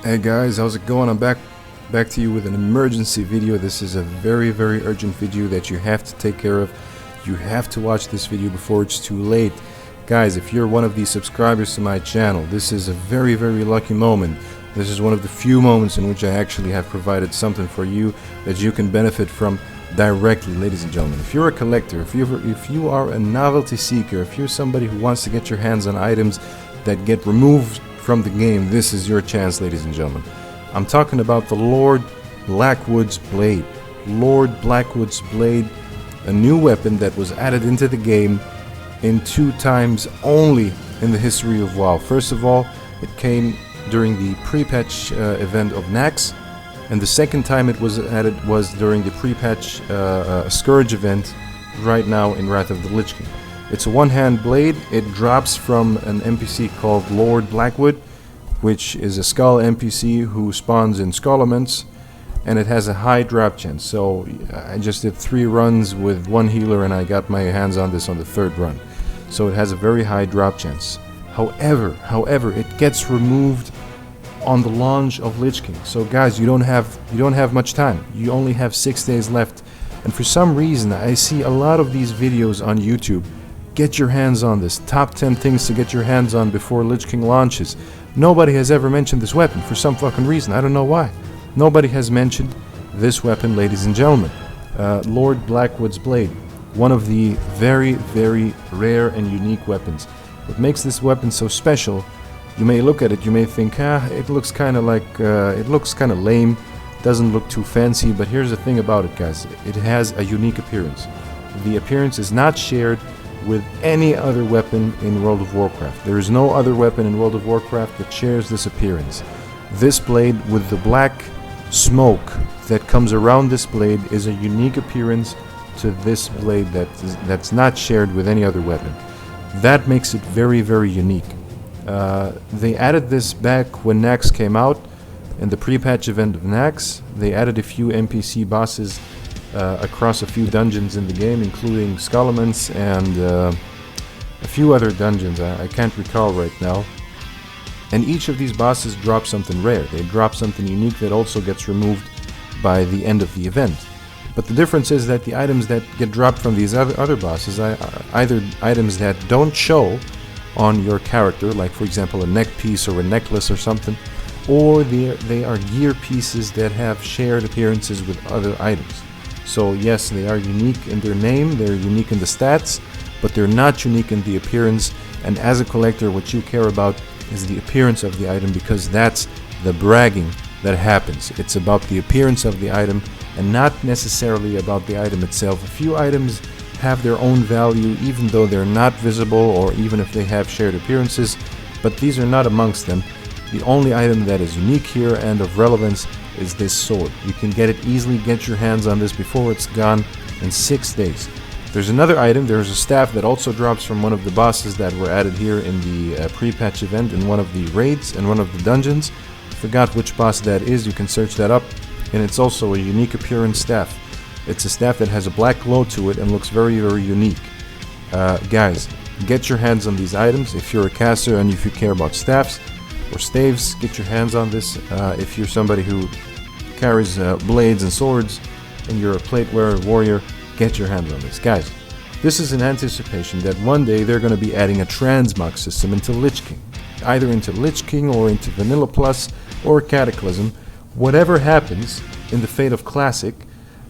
Hey guys, how's it going? I'm back to you with an emergency video. This is a very urgent video that you have to take care of. You have to watch this video before it's too late. Guys, if you're one of the subscribers to my channel, this is a very lucky moment. This is one of the few moments in which I actually have provided something for you that you can benefit from directly, ladies and gentlemen. If you're a collector, if you are a novelty seeker, if you're somebody who wants to get your hands on items that get removed from the game, this is your chance, ladies and gentlemen. I'm talking about the Lord Blackwood's Blade. Lord Blackwood's Blade, a new weapon that was added into the game in 2 times only in the history of WoW. First of all, it came during the pre-patch event of Nax, and the second time it was added was during the pre-patch Scourge event right now in Wrath of the Lich King. It's a one-hand blade. It drops from an NPC called Lord Blackwood, which is a Skull NPC who spawns in Skull elements, and it has a high drop chance. So I just did 3 runs with 1 healer and I got my hands on this on the 3rd run. So it has a very high drop chance. However, it gets removed on the launch of Lich King. So guys, you don't have much time. You only have 6 days left. And for some reason, I see a lot of these videos on YouTube. Get your hands on this. Top 10 things to get your hands on before Lich King launches. Nobody has ever mentioned this weapon for some fucking reason. I don't know why. Nobody has mentioned this weapon, ladies and gentlemen. Lord Blackwood's Blade. One of the very rare and unique weapons. What makes this weapon so special, you may look at it, you may think, it looks kind of like, it looks kind of lame, doesn't look too fancy, but here's the thing about it, guys. It has a unique appearance. The appearance is not shared with any other weapon in World of Warcraft. There is no other weapon in World of Warcraft that shares this appearance. This blade with the black smoke that comes around this blade is a unique appearance to this blade that's not shared with any other weapon. That makes it very unique. They added this back when Nax came out, in the pre-patch event of Nax. They added a few NPC bosses across a few dungeons in the game, including Skullments and a few other dungeons I can't recall right now. And each of these bosses drop something rare. They drop something unique that also gets removed by the end of the event. But the difference is that the items that get dropped from these other bosses are either items that don't show on your character, like for example a neck piece or a necklace or something, or they are gear pieces that have shared appearances with other items. So yes, they are unique in their name, they're unique in the stats, but they're not unique in the appearance. And as a collector, what you care about is the appearance of the item, because that's the bragging that happens. It's about the appearance of the item and not necessarily about the item itself. A few items have their own value even though they're not visible, or even if they have shared appearances, but these are not amongst them. The only item that is unique here and of relevance is this sword. You can get it easily, get your hands on this before it's gone in 6 days. There's another item, there's a staff that also drops from one of the bosses that were added here in the pre-patch event in one of the raids and one of the dungeons. Forgot which boss that is, you can search that up. And it's also a unique appearance staff. It's a staff that has a black glow to it and looks very unique. Guys, get your hands on these items. If you're a caster and if you care about staffs or staves, get your hands on this. If you're somebody who carries blades and swords and you're a plate wearer warrior, get your hands on this. Guys, this is in anticipation that one day they're going to be adding a transmog system into Lich King. Either into Lich King or into Vanilla Plus or Cataclysm. Whatever happens in the fate of Classic,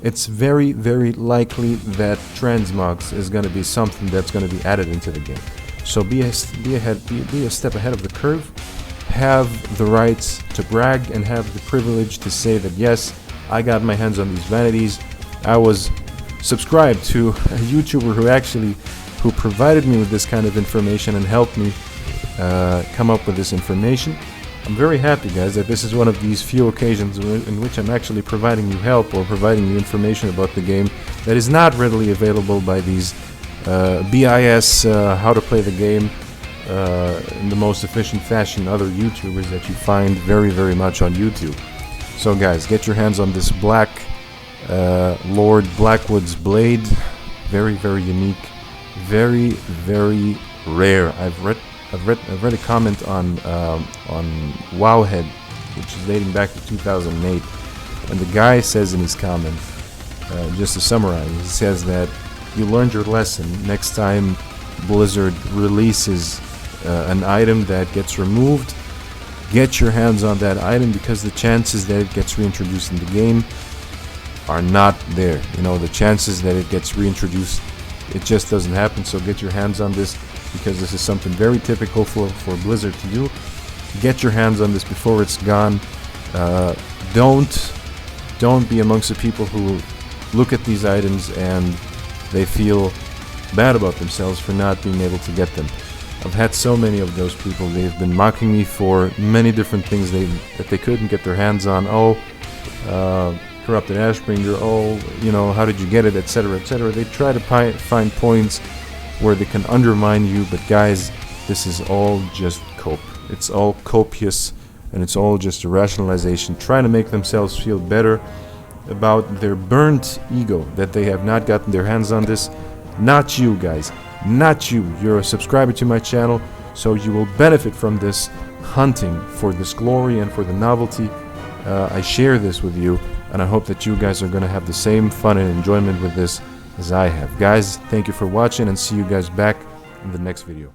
it's very likely that transmogs is going to be something that's going to be added into the game. So be a step ahead of the curve. Have the rights to brag and have the privilege to say that yes, I got my hands on these vanities. I was subscribed to a YouTuber who provided me with this kind of information and helped me come up with this information. I'm very happy, guys, that this is one of these few occasions in which I'm actually providing you help or providing you information about the game that is not readily available by these BIS how to play the game in the most efficient fashion other YouTubers that you find very much on YouTube. So guys, get your hands on this black Lord Blackwood's Blade. Very unique, very rare. I've read a comment on Wowhead which is dating back to 2008. And the guy says in his comment, just to summarize, he says that you learned your lesson. Next time Blizzard releases an item that gets removed, get your hands on that item, because the chances that it gets reintroduced in the game are not there. You know, the chances that it gets reintroduced, it just doesn't happen. So get your hands on this, because this is something very typical for Blizzard to do. Get your hands on this before it's gone. Don't be amongst the people who look at these items and they feel bad about themselves for not being able to get them. I've had so many of those people. They've been mocking me for many different things that they couldn't get their hands on. Oh, corrupted Ashbringer. Oh, you know, how did you get it, etc., etc. They try to find points where they can undermine you, but guys, this is all just cope. It's all copious, and it's all just a rationalization, trying to make themselves feel better about their burnt ego that they have not gotten their hands on this. Not you, guys. Not you. You're a subscriber to my channel, so you will benefit from this hunting for this glory and for the novelty. I share this with you, and I hope that you guys are going to have the same fun and enjoyment with this as I have. Guys, thank you for watching, and see you guys back in the next video.